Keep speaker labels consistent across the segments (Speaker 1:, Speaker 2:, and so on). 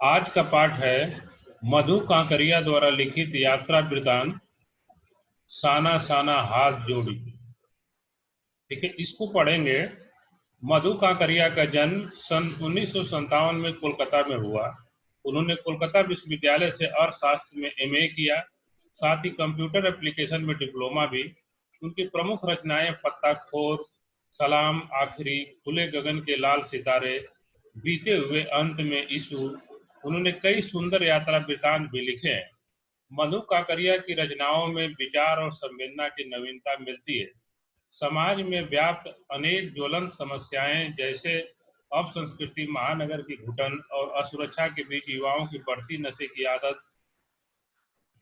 Speaker 1: आज का पाठ है मधु कांकरिया द्वारा लिखित यात्रा वृतांत साना साना हाथ जोड़ी। ठीक है, इसको पढ़ेंगे। मधु कांकरिया का जन्म सन 1957 में कोलकाता में हुआ। उन्होंने कोलकाता विश्वविद्यालय से अर्थशास्त्र में एमए किया, साथ ही कंप्यूटर एप्लीकेशन में डिप्लोमा भी। उनकी प्रमुख रचनाएं पत्ता खोर, सलाम आखिरी, खुले गगन के लाल सितारे, बीते हुए अंत में यीशु। उन्होंने कई सुंदर यात्रा वृतांत भी लिखे हैं। मधु काकरिया की रचनाओं में विचार और संवेदना की नवीनता मिलती है। समाज में व्याप्त अनेक ज्वलंत समस्याएं जैसे अपसंस्कृति, महानगर की घुटन और असुरक्षा के बीच युवाओं की बढ़ती नशे की आदत,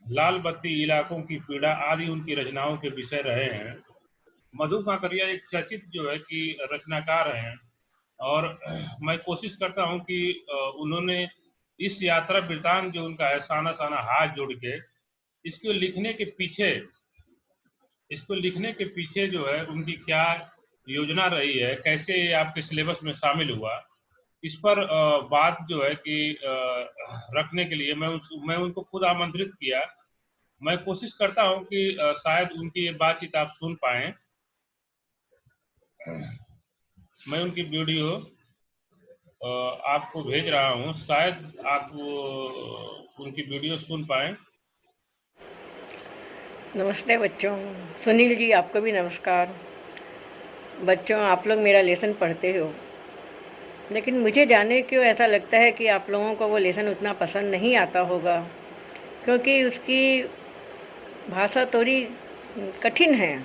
Speaker 1: लाल बत्ती इलाकों की पीड़ा आदि उनकी रचनाओं के विषय रहे हैं। मधु काकरिया एक चर्चित जो है कि रचनाकार हैं, और मैं कोशिश करता हूं कि उन्होंने इस यात्रा वृतांत जो उनका है साना साना हाथ जोड़ के, इसको लिखने के पीछे इसको लिखने के पीछे जो है उनकी क्या योजना रही है, कैसे ये आपके सिलेबस में शामिल हुआ, इस पर बात जो है कि रखने के लिए मैं उनको खुद आमंत्रित किया। मैं कोशिश करता हूं कि शायद उनकी ये बातचीत आप सुन पाए। मैं उनकी वीडियो आपको भेज रहा हूं, शायद आप उनकी वीडियो सुन पाए।
Speaker 2: नमस्ते बच्चों। सुनील जी, आपको भी नमस्कार। बच्चों, आप लोग मेरा लेसन पढ़ते हो, लेकिन मुझे जाने क्यों ऐसा लगता है कि आप लोगों को वो लेसन उतना पसंद नहीं आता होगा, क्योंकि उसकी भाषा थोड़ी कठिन है।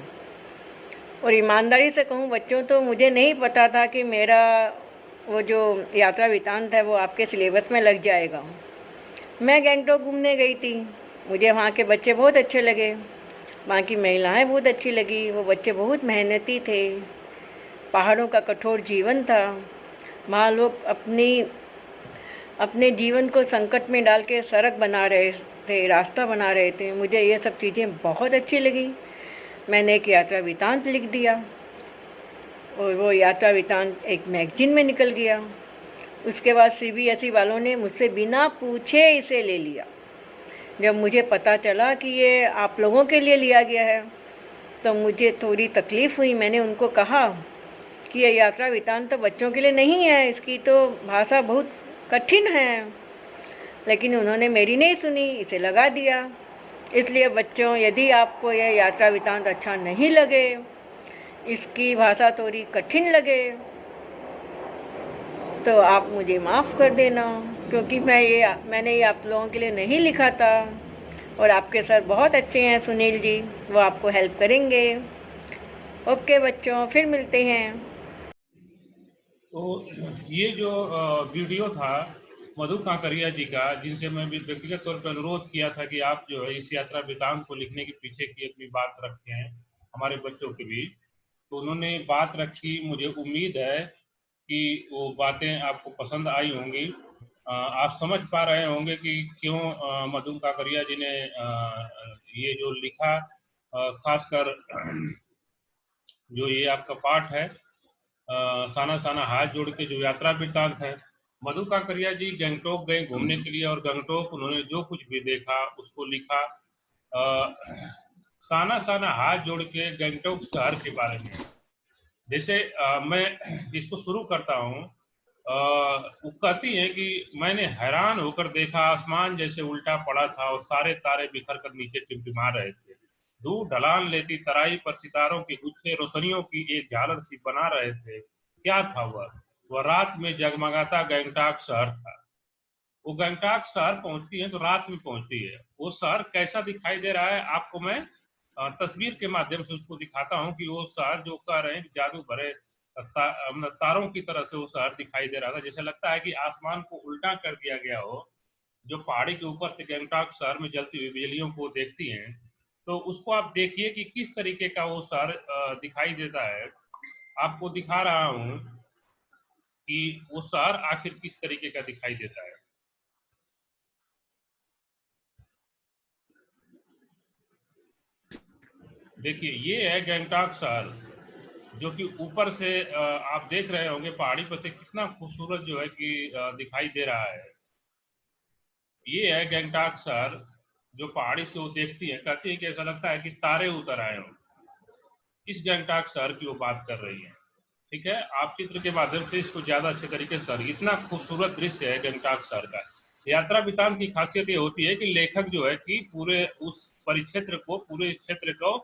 Speaker 2: और ईमानदारी से कहूँ बच्चों, तो मुझे नहीं पता था कि मेरा वो जो यात्रा वृतांत है वो आपके सिलेबस में लग जाएगा। मैं गैंगटॉक घूमने गई थी, मुझे वहाँ के बच्चे बहुत अच्छे लगे, वहाँ की महिलाएं बहुत अच्छी लगी। वो बच्चे बहुत मेहनती थे, पहाड़ों का कठोर जीवन था, वहाँ लोग अपने जीवन को संकट में डाल के सड़क बना रहे थे, रास्ता बना रहे थे। मुझे ये सब चीज़ें बहुत अच्छी लगी। मैंने एक यात्रा वृतांत लिख दिया और वो यात्रा वृतांत एक मैगजीन में निकल गया। उसके बाद सीबीएसई वालों ने मुझसे बिना पूछे इसे ले लिया। जब मुझे पता चला कि ये आप लोगों के लिए लिया गया है तो मुझे थोड़ी तकलीफ़ हुई। मैंने उनको कहा कि ये यात्रा वृतांत तो बच्चों के लिए नहीं है, इसकी तो भाषा बहुत कठिन है, लेकिन उन्होंने मेरी नहीं सुनी, इसे लगा दिया। इसलिए बच्चों, यदि आपको यह यात्रा वृतांत अच्छा नहीं लगे, इसकी भाषा थोड़ी कठिन लगे, तो आप मुझे माफ़ कर देना, क्योंकि मैंने ये आप लोगों के लिए नहीं लिखा था। और आपके सर बहुत अच्छे हैं सुनील जी, वो आपको हेल्प करेंगे। ओके बच्चों, फिर मिलते हैं।
Speaker 1: तो ये जो वीडियो था मधु कांकरिया जी का, जिनसे मैं भी व्यक्तिगत तौर पर अनुरोध किया था कि आप जो है इस यात्रा वृतांत को लिखने के पीछे की अपनी बात रखें हमारे बच्चों के बीच, तो उन्होंने बात रखी। मुझे उम्मीद है कि वो बातें आपको पसंद आई होंगी। आप समझ पा रहे होंगे कि क्यों मधु काकरिया जी ने ये जो लिखा, खासकर जो ये आपका पाठ है साना साना हाथ जोड़ के जो यात्रा वृत्तांत है। मधु काकरिया जी गंगटोक गए घूमने के लिए, और गंगटोक उन्होंने जो कुछ भी देखा उसको लिखा। साना साना हाथ जोड़ के गंगटोक शहर के बारे में, जैसे मैं इसको शुरू करता हूँ। वो कहती हैं कि मैंने हैरान होकर देखा, आसमान जैसे उल्टा पड़ा था और सारे तारे बिखर कर नीचे टिमटिमा रहे थे। दूर ढलान लेती तराई पर सितारों के गुच्छे रोशनियों की एक झालर सी बना रहे थे। क्या था वह रात में जगमगाता गंगटोक शहर था। वो गंगटोक शहर पहुंचती है तो रात में पहुंचती है। वो शहर कैसा दिखाई दे रहा है आपको मैं तस्वीर के माध्यम से उसको दिखाता हूँ कि वो शहर जो कह रहे हैं कि जादू भरे तारों की तरह से वो शहर दिखाई दे रहा था। जैसे लगता है कि आसमान को उल्टा कर दिया गया हो। जो पहाड़ी के ऊपर से गंगटोक शहर में जलती हुई बिजलियों को देखती हैं, तो उसको आप देखिए कि किस तरीके का वो शहर दिखाई देता है। आपको दिखा रहा हूँ कि वो शहर आखिर किस तरीके का दिखाई देता है। देखिए, ये है गंगटोक शहर, जो कि ऊपर से आप देख रहे होंगे पहाड़ी पर से कितना खूबसूरत जो है कि दिखाई दे रहा है। ये है गंगटोक शहर, जो पहाड़ी से वो देखती है, कहती है कि ऐसा लगता है कि तारे उतर आए हों। इस गंगटोक शहर की वो बात कर रही है। ठीक है, आप चित्र के माध्यम से इसको ज्यादा अच्छे तरीके से, इतना खूबसूरत दृश्य है गंगटोक शहर का। यात्रा वृतांत की खासियत ये होती है कि लेखक जो है कि पूरे उस परिक्षेत्र को, पूरे क्षेत्र को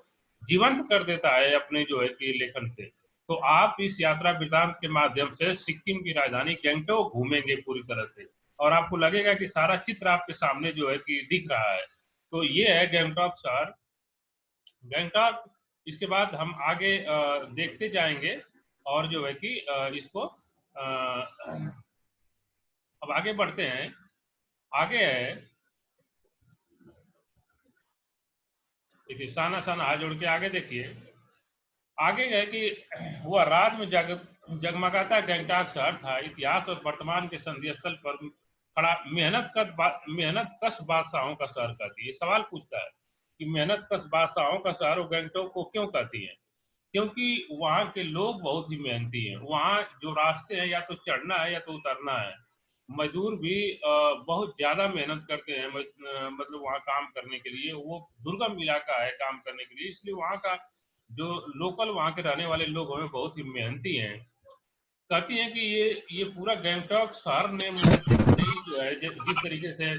Speaker 1: जीवंत कर देता है अपने जो है कि लेखन से। तो आप इस यात्रा वृतांत के माध्यम से सिक्किम की राजधानी गंगटोक घूमेंगे पूरी तरह से, और आपको लगेगा कि सारा चित्र आपके सामने जो है कि दिख रहा है। तो ये है गंगटोक शहर, गंगटोक। इसके बाद हम आगे देखते जाएंगे, और जो है कि इसको अब आगे बढ़ते हैं। आगे है, देखिए साना साना हाथ जोड़ के आगे देखिए। आगे है कि वह रात में जगमगाता गंगटोक शहर था, इतिहास और वर्तमान के संधि स्थल पर खड़ा मेहनत कश बादशाहों का शहर कहती है। ये सवाल पूछता है कि मेहनत कश बादशाहों का शहर वो गंगटोक को क्यों कहती है? क्योंकि वहाँ के लोग बहुत ही मेहनती हैं। वहाँ जो रास्ते हैं, या तो चढ़ना है या तो उतरना है। मजदूर भी बहुत ज्यादा मेहनत करते हैं, मतलब वहाँ काम करने के लिए। वो दुर्गम इलाका है काम करने के लिए, इसलिए वहाँ का जो लोकल वहाँ के रहने वाले लोग हैं बहुत ही मेहनती हैं। कहती हैं कि ये पूरा गंगटोक शहर ने मुझे जो है जिस तरीके से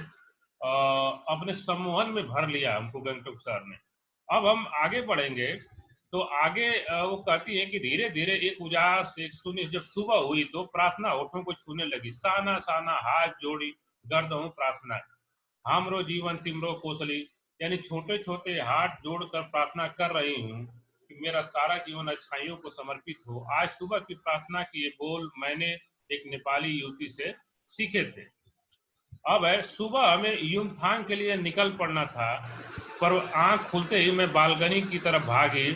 Speaker 1: अपने सम्मोहन में भर लिया हमको गंगटोक शहर ने। अब हम आगे बढ़ेंगे, तो आगे वो कहती है कि धीरे धीरे एक उजास, एक शून्य, जब सुबह हुई तो प्रार्थना होठों को छूने लगी। साना साना हाथ जोड़ी गर्द हूँ प्रार्थना, हमरो जीवन तिमरो कोसली। यानी छोटे छोटे हाथ जोड़कर प्रार्थना कर रही हूँ कि मेरा सारा जीवन अच्छाइयों को समर्पित हो। आज सुबह की प्रार्थना के ये बोल मैंने एक नेपाली युवती से सीखे थे। अब है, सुबह हमें युमथांग के लिए निकल पड़ना था, पर आंख खुलते ही मैं बालकनी की तरफ भागी।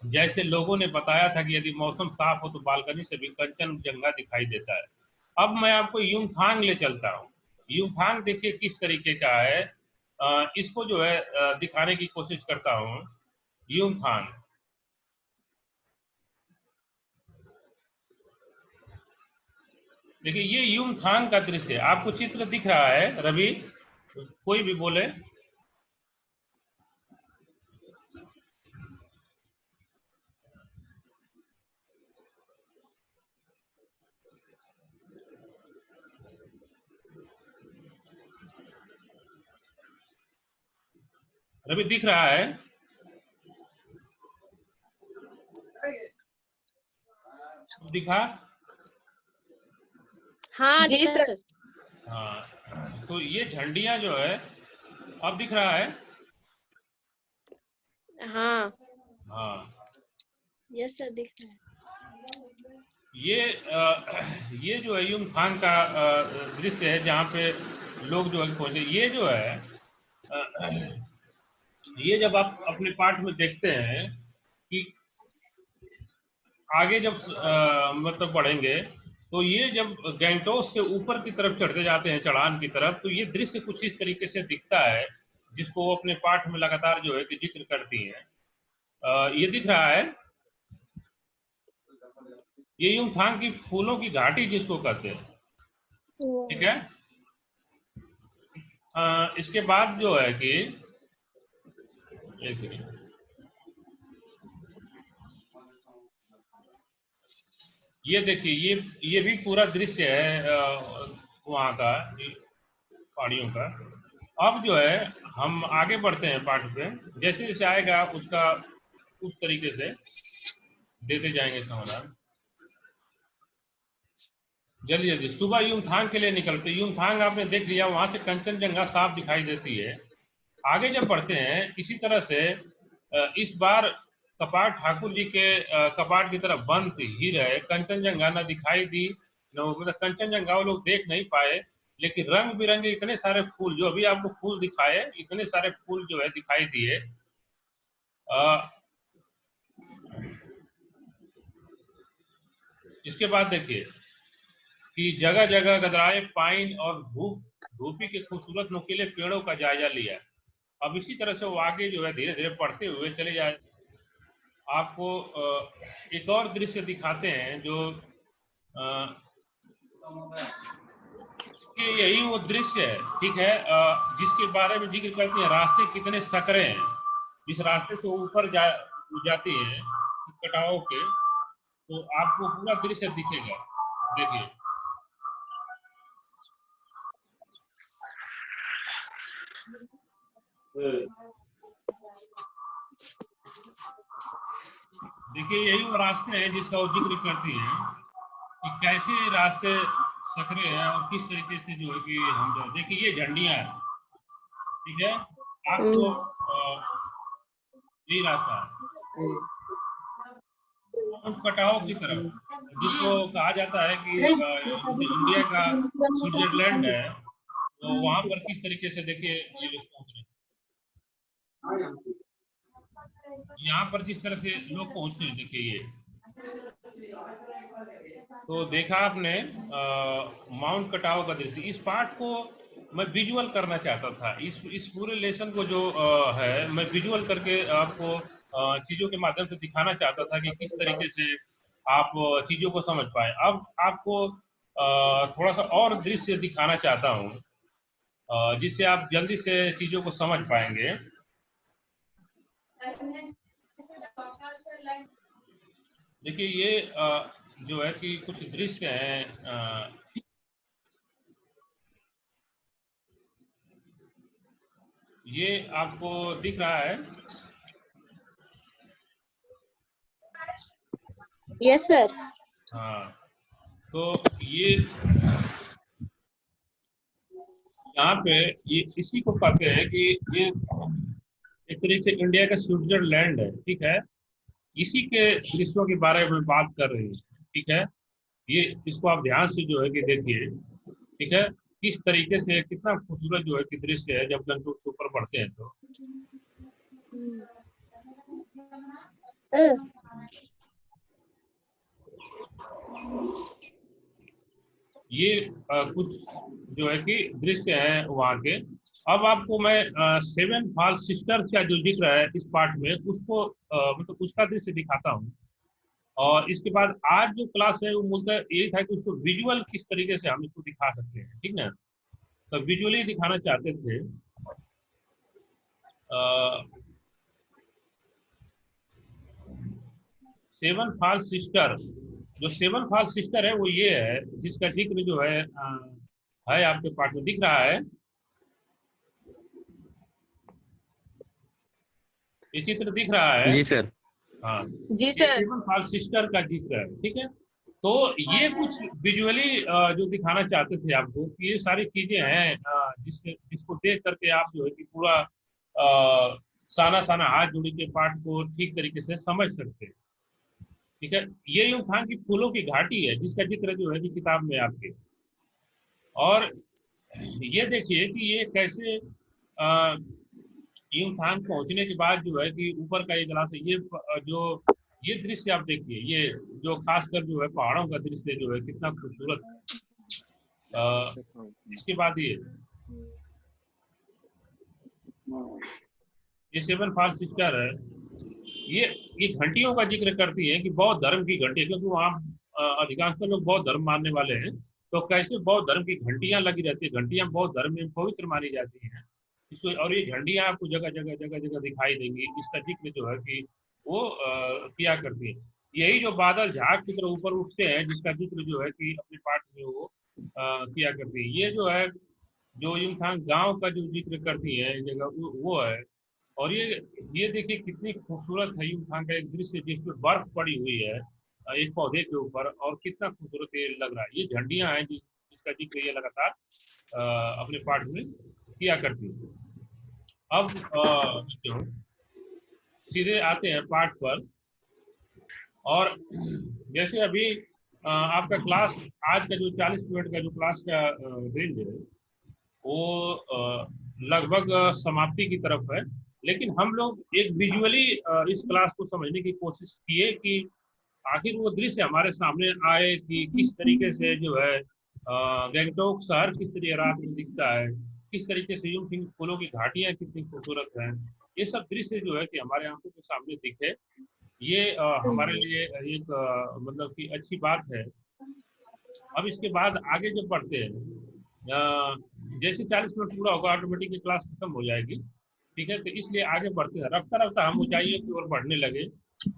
Speaker 1: जैसे लोगों ने बताया था कि यदि मौसम साफ हो तो बालकनी से भी कंचनजंगा दिखाई देता है। अब मैं आपको युमथांग ले चलता हूँ। युमथांग देखिए किस तरीके का है, इसको जो है दिखाने की कोशिश करता हूँ। युमथांग, देखिए ये युमथांग का दृश्य है। आपको चित्र दिख रहा है रवि? कोई भी बोले। रवि दिख रहा है? दिखा?
Speaker 3: हाँ जी सर।
Speaker 1: हाँ, तो ये झंडियां जो है, अब दिख रहा है?
Speaker 3: हाँ
Speaker 1: हाँ,
Speaker 3: यस सर दिख रहा है।
Speaker 1: ये जो है युमथांग का दृश्य है, जहाँ पे लोग जो है पहुंचे। ये जो है ये जब आप अपने पाठ में देखते हैं कि आगे जब मतलब पढ़ेंगे, तो ये जब गंगटोक से ऊपर की तरफ चढ़ते जाते हैं, चढ़ान की तरफ, तो ये दृश्य कुछ इस तरीके से दिखता है, जिसको वो अपने पाठ में लगातार जो है कि जिक्र करती हैं। ये दिख रहा है, ये युमथांग की फूलों की घाटी जिसको कहते हैं। ठीक है, इसके बाद जो है कि एक मिनट, ये देखिए, ये भी पूरा दृश्य है वहाँ का, पहाड़ियों का। अब जो है हम आगे बढ़ते हैं पाठ पे, जैसे जैसे आएगा उसका उस तरीके से देते जाएंगे समाधान। जल्दी जल्दी सुबह युमथांग के लिए निकलते। युमथांग आपने देख लिया, वहां से कंचनजंगा साफ दिखाई देती है। आगे जब बढ़ते हैं इसी तरह से इस बार कपाट ठाकुर जी के कपाट की तरफ बंद ही रहे। कंचनजंगा न दिखाई दी, न मतलब कंचनजंगा वो लोग देख नहीं पाए, लेकिन रंग बिरंगे इतने सारे फूल, जो अभी आपको फूल दिखाए, इतने सारे फूल जो है दिखाई दिए। इसके बाद देखिए कि जगह जगह गदराए पाइन और धूपी के खूबसूरत नुकीले पेड़ों का जायजा लिया। अब इसी तरह से वो आगे जो है धीरे धीरे पढ़ते हुए चले जाए। आपको एक और दृश्य दिखाते हैं जो कि यही वो दृश्य है, ठीक है, जिसके बारे में जिक्र करते हैं रास्ते कितने सकरे हैं। जिस रास्ते से वो ऊपर जाती है कटाव के, तो आपको पूरा दृश्य दिखेगा। देखिए देखिए यही वो रास्ते हैं जिसका वो जिक्र करती है कि कैसे रास्ते सकरे हैं और किस तरीके से जो है कि हम जो देखिए ये झंडियां है, ठीक है, आपको यही रास्ता है माउंट कटाओ की तरफ, जिसको कहा जाता है कि इंडिया का स्विट्जरलैंड है। तो वहां पर किस तरीके से देखिए ये लोग पहुंच रहे हैं, यहाँ पर जिस तरह से लोग पहुंचते हैं, देखिए ये तो देखा आपने माउंट कटाओ का दृश्य। इस पार्ट को मैं विजुअल करना चाहता था, इस पूरे लेसन को जो है मैं विजुअल करके आपको चीजों के माध्यम से दिखाना चाहता था कि किस तरीके से आप चीजों को समझ पाए। अब आपको थोड़ा सा और दृश्य दिखाना चाहता हूँ जिससे आप जल्दी से चीजों को समझ पाएंगे। देखिए ये जो है कि कुछ दृश्य हैं, ये आपको दिख रहा है।
Speaker 3: Yes sir.
Speaker 1: हाँ, तो ये यहाँ पे ये इसी को कहते हैं कि ये एक तरीके से इंडिया का स्विट्जरलैंड है, ठीक है। इसी के दृश्यों के बारे में बात कर रही है, ठीक है। ये इसको आप ध्यान से जो है कि देखिए, ठीक है, किस तरीके से कितना खूबसूरत जो है कि दृश्य है जब गंगटोक के ऊपर बढ़ते हैं तो। ये कुछ जो है कि दृश्य है वहाँ के। अब आपको मैं सेवन फॉल सिस्टर्स का जो जिक्र है इस पार्ट में उसको मतलब उसका दृश्य दिखाता हूँ। और इसके बाद आज जो क्लास है वो मूलतः यही था कि उसको विजुअल किस तरीके से हम इसको दिखा सकते हैं, ठीक ना। तो विजुअली दिखाना चाहते थे। सेवन फॉल सिस्टर, जो सेवन फॉल सिस्टर है वो ये है जिसका जिक्र जो है आपके पाठ में दिख रहा है। ये चित्र दिख रहा है
Speaker 4: जी सर।
Speaker 1: हाँ
Speaker 3: जी
Speaker 1: ये
Speaker 3: सर।
Speaker 1: सेवन फॉल सिस्टर का जिक्र है, ठीक है। तो ये कुछ विजुअली जो दिखाना चाहते थे आपको कि ये सारी चीजें हैं जिसको देख करके आप जो है कि पूरा साना साना हाथ जोड़ी के पाठ को ठीक तरीके से समझ सकते हैं, ठीक है। ये युमथांग की फूलों की घाटी है जिसका जिक्र जो है कि किताब में आपके। और ये देखिए कि ये कैसे युमथांग पहुंचने के बाद जो है कि ऊपर का ये जलाशय है, जो ये दृश्य आप देखिए, ये जो खासकर जो है पहाड़ों का दृश्य जो है कितना खूबसूरत। इसके बाद ये सेवन फॉल सिस्टर है। ये घंटियों का जिक्र करती है कि बौद्ध धर्म की घंटी, क्योंकि वहाँ अधिकांशतः लोग बौद्ध धर्म मानने वाले हैं। तो कैसे बौद्ध धर्म की घंटियां लगी रहती है, घंटियां बौद्ध धर्म में पवित्र मानी जाती हैं। इसको और ये झंडियां आपको जगह जगह जगह जगह दिखाई देंगी। इसका जिक्र जो है कि वो किया करती है। यही जो बादल झाग की तरह ऊपर उठते हैं जिसका जिक्र जो है कि अपने पाठ में वो किया करती है। ये जो है जो युमथांग गांव का जो जिक्र करती है जगह वो है। और ये देखिए कितनी खूबसूरत है युमथांग का एक दृश्य जिसमें बर्फ पड़ी हुई है एक पौधे के ऊपर, और कितना खूबसूरत ये लग रहा है। ये झंडियां हैं जिसका जिक्र ये लगातार अपने पाठ में किया करती है। अब बच्चों सीधे आते हैं पाठ पर। और जैसे अभी आपका क्लास आज का जो 40 मिनट का जो क्लास का रेंज है वो लगभग समाप्ति की तरफ है। लेकिन हम लोग एक विजुअली इस क्लास को समझने की कोशिश किए कि आखिर वो दृश्य हमारे सामने आए कि किस तरीके से जो है गंगटोक शहर किस तरीके रात में दिखता है, किस तरीके से यूं फूलों की घाटियां कितनी खूबसूरत हैं। ये सब दृश्य जो है कि हमारे आंखों के सामने दिखे, ये हमारे लिए एक मतलब कि अच्छी बात है। अब इसके बाद आगे जब बढ़ते हैं जैसे 40 मिनट पूरा होगा ऑटोमेटिकली क्लास खत्म हो जाएगी। ठीक है, तो इसलिए आगे बढ़ते हैं, रफ्ता रफ्ता हम ऊंचाइयों की ओर बढ़ने लगे।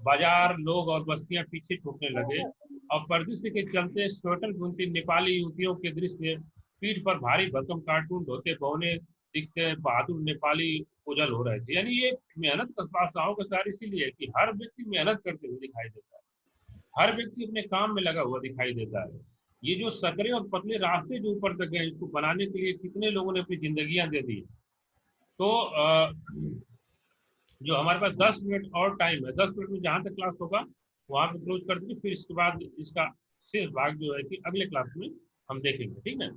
Speaker 1: बाजार, लोग और बस्तियां पीछे छूटने लगे और परिदृश्य के चलते स्वेटर बुनती नेपाली युवतियों के दृश्य, पीठ पर भारी भरकम कार्टून ढोते बौने दिखते बहादुर नेपाली ओझल हो रहे थे। यानी ये मेहनत का पासाओं का सार इसीलिए है कि हर व्यक्ति मेहनत करते हुए दिखाई देता है, हर व्यक्ति अपने काम में लगा हुआ दिखाई देता है। ये जो सकरे और पतले रास्ते जो ऊपर तक गए, इसको बनाने के लिए कितने लोगों ने अपनी जिंदगियां दे दी। तो जो हमारे पास 10 मिनट और टाइम है, 10 मिनट में जहां तक क्लास होगा वहां पे क्लोज कर देंगे, फिर इसके बाद इसका शेष भाग जो है कि अगले क्लास में हम देखेंगे। ठीक है,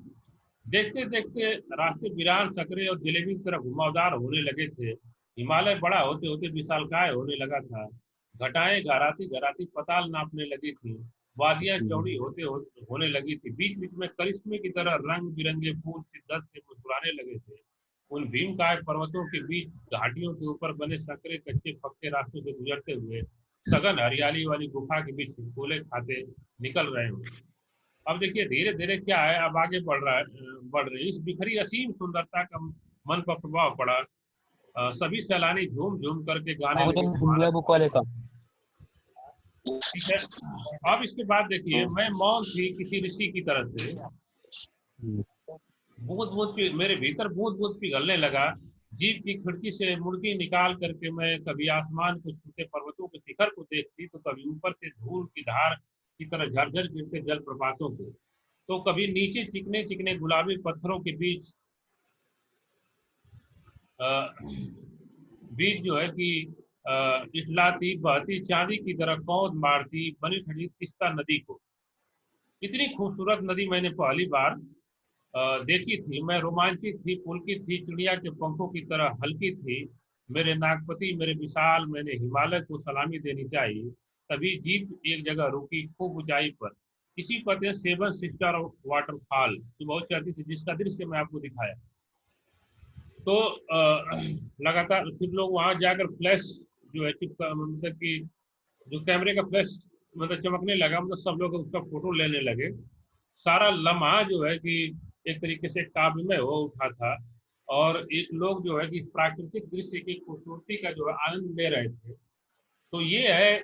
Speaker 1: देखते देखते रास्ते वीरान, सकरे और जलेबी की तरह घुमावदार होने लगे थे। हिमालय बड़ा होते होते विशालकाय होने लगा था। घटाएं घराती घराती पताल नापने लगी थी। वादियां चौड़ी होने लगी थी। बीच बीच में करिश्मे की तरह रंग बिरंगे फूल शिद्दत से मुस्कुराने लगे थे। उन भीमकाय पर्वतों के बीच घाटियों के ऊपर बने संकरे कच्चे पक्के रास्तों से गुजरते हुए सघन हरियाली वाली गुफा के बीच हिचकोले खाते निकल रहे हो। अब देखिए धीरे धीरे क्या है, अब आगे बढ़ रही इस बिखरी असीम सुंदरता का मन पर प्रभाव पड़ा। सभी सैलानी झूम झूम करके गाने लगे। ठीक है, अब इसके बाद देखिए, मैं मौन थी किसी ऋषि की तरह से, बूंद बूंद मेरे भीतर बूंद बूंद पिघलने लगा। जीप की खिड़की से मुड़की निकाल करके मैं कभी आसमान को छूते पर्वतों के शिखर को देखती, तो कभी ऊपर से धूल की धार की तरह झरझर गिरते जलप्रपातों को, तो कभी नीचे चिकने चिकने गुलाबी पत्थरों के बीच बीच जो है कि इटलाती बहती चांदी की तरह कौंध मारती बनी ठंडी तिस्ता नदी को। इतनी खूबसूरत नदी मैंने पहली बार देखी थी। मैं रोमांचित थी, पुलकित थी, चिड़िया के पंखों की तरह हल्की थी। मेरे नागपति, मेरे विशाल, मैंने हिमालय को सलामी देनी चाहिए। तभी जीप एक जगह रुकी, खूब ऊंचाई पर। इसी पर सेवन सिस्टर वाटरफॉल जो बहुत चाहती थी, जिसका दृश्य मैं आपको दिखाया। तो लगातार फिर लोग वहां जाकर फ्लैश जो है चिपका, मतलब कि जो कैमरे का फ्लैश मतलब चमकने लगा, मतलब सब लोग उसका फोटो लेने लगे। सारा लम्हा जो है कि एक तरीके से काव्यमय हो उठा था और एक लोग जो है कि प्राकृतिक दृश्य की खूबसूरती का जो है आनंद ले रहे थे। तो ये है,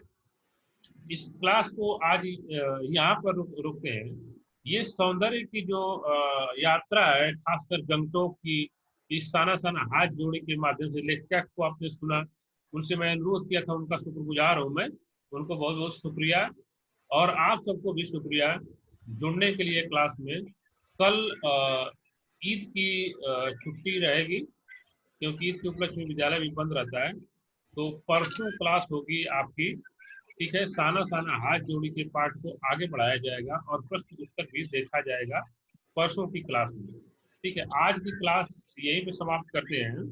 Speaker 1: इस क्लास को आज यहाँ पर रुकते हैं। ये सौंदर्य की जो यात्रा है, खासकर गंगटोक की, इस साना साना हाथ जोड़े के माध्यम से लेखक को आपने सुना, उनसे मैं अनुरोध किया था, उनका शुक्रगुजार हूँ मैं, उनको बहुत बहुत शुक्रिया। और आप सबको भी शुक्रिया जुड़ने के लिए क्लास में। कल ईद की छुट्टी रहेगी, क्योंकि ईद के उपलक्ष्य में विद्यालय भी बंद रहता है। तो परसों क्लास होगी आपकी। ठीक है, साना साना हाथ जोड़ी के पाठ को आगे बढ़ाया जाएगा और प्रश्न उत्तर भी देखा जाएगा परसों की क्लास में। ठीक है, आज की क्लास यहीं पे समाप्त करते हैं।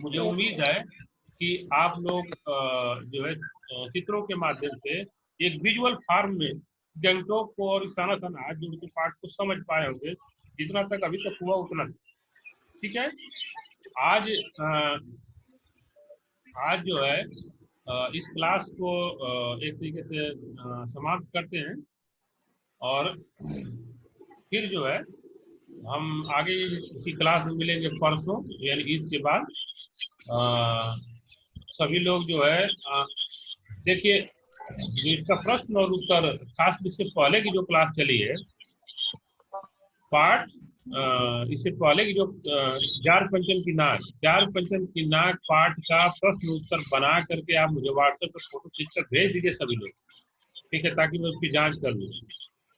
Speaker 1: मुझे उम्मीद है कि आप लोग जो है चित्रों के माध्यम से एक विजुअल फॉर्म में गंगटोक को और साना साना हाथ जोड़ के पाठ को समझ पाए होंगे, जितना तक अभी तक हुआ उतना। ठीक है, आज जो है इस क्लास को एक तरीके से समाप्त करते हैं और फिर जो है हम आगे इसी क्लास में मिलेंगे परसों, यानी ईद के बाद। सभी लोग जो है देखिए, इसका प्रश्न और उत्तर, खास इससे पहले की जो क्लास चली है पाठ, इससे पहले की जो जार पंचम की नाक पाठ का प्रश्न उत्तर बना करके आप मुझे व्हाट्सएप पर फोटो खींचकर भेज दीजिए सभी लोग। ठीक है, ताकि मैं उसकी जांच कर लूँ।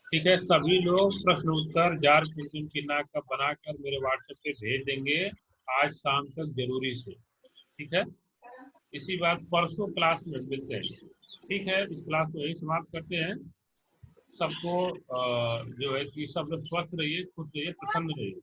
Speaker 1: ठीक है, सभी लोग प्रश्न उत्तर जार पंचम की नाक का बनाकर मेरे व्हाट्सएप पे भेज देंगे आज शाम तक जरूरी से। ठीक है, इसी बात परसों क्लास में मिलते हैं। ठीक है, इस क्लास को यही समाप्त करते हैं। सबको जो है कि सब लोग स्वस्थ रहिए, खुश रहिए, प्रसन्न रहिए।